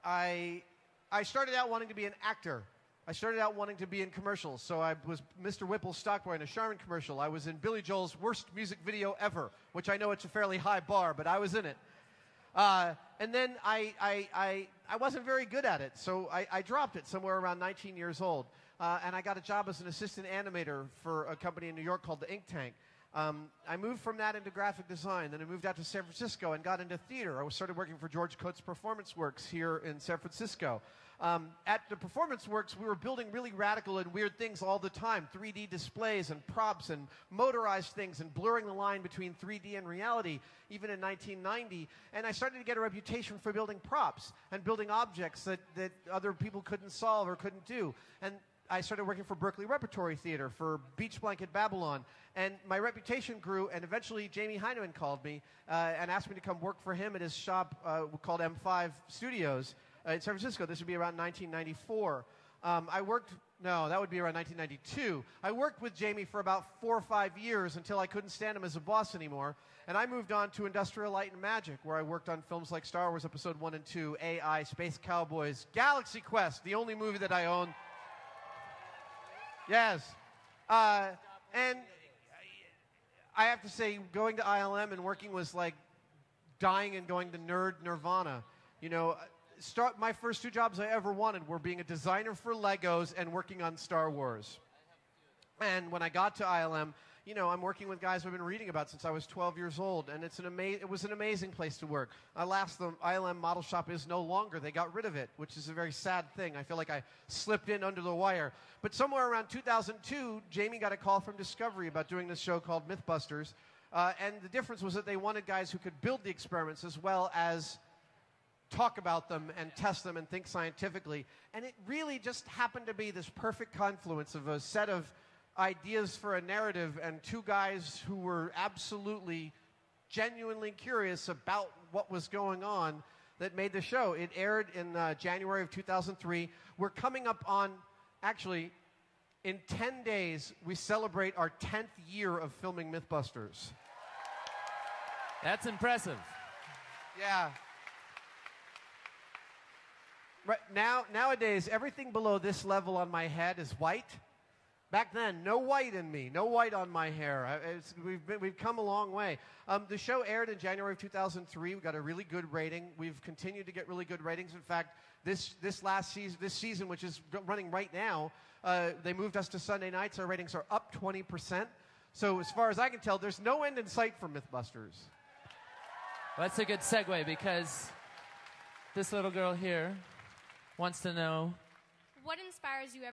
I started out wanting to be an actor. I started out wanting to be in commercials. So I was Mr. Whipple's stock boy in a Charmin commercial. I was in Billy Joel's worst music video ever, which I know it's a fairly high bar, but I was in it. And then I wasn't very good at it, so I dropped it somewhere around 19 years old. And I got a job as an assistant animator for a company in New York called the Ink Tank. I moved from that into graphic design. Then I moved out to San Francisco and got into theater. I started working for George Coates Performance Works here in San Francisco. At the Performance Works, we were building really radical and weird things all the time. 3D displays and props and motorized things and blurring the line between 3D and reality, even in 1990. And I started to get a reputation for building props and building objects that other people couldn't solve or couldn't do. And I started working for Berkeley Repertory Theater, for Beach Blanket Babylon, and my reputation grew, and eventually Jamie Heineman called me and asked me to come work for him at his shop called M5 Studios in San Francisco. This would be around 1994. No, that would be around 1992. I worked with Jamie for about 4 or 5 years until I couldn't stand him as a boss anymore, and I moved on to Industrial Light and Magic, where I worked on films like Star Wars Episode 1 and 2, AI, Space Cowboys, Galaxy Quest, the only movie that I own. Yes. And I have to say, going to ILM and working was like dying and going to nerd nirvana. You know, my first 2 jobs I ever wanted were being a designer for Legos and working on Star Wars. And when I got to ILM, you know, I'm working with guys I've been reading about since I was 12 years old, and it was an amazing place to work. Alas, the ILM model shop is no longer. They got rid of it, which is a very sad thing. I feel like I slipped in under the wire. But somewhere around 2002, Jamie got a call from Discovery about doing this show called MythBusters, and the difference was that they wanted guys who could build the experiments as well as talk about them and test them and think scientifically. And it really just happened to be this perfect confluence of a set of ideas for a narrative and 2 guys who were absolutely, genuinely curious about what was going on that made the show. It aired in January of 2003. We're coming up on, actually, in 10 days, we celebrate our 10th year of filming MythBusters. That's impressive. Yeah. Right, nowadays, everything below this level on my head is white. Back then, no white in me, no white on my hair. We've come a long way. The show aired in January of 2003. We got a really good rating. We've continued to get really good ratings. In fact, this season, which is running right now, they moved us to Sunday nights. Our ratings are up 20%. So as far as I can tell, there's no end in sight for MythBusters. Well, that's a good segue, because this little girl here wants to know, what inspires you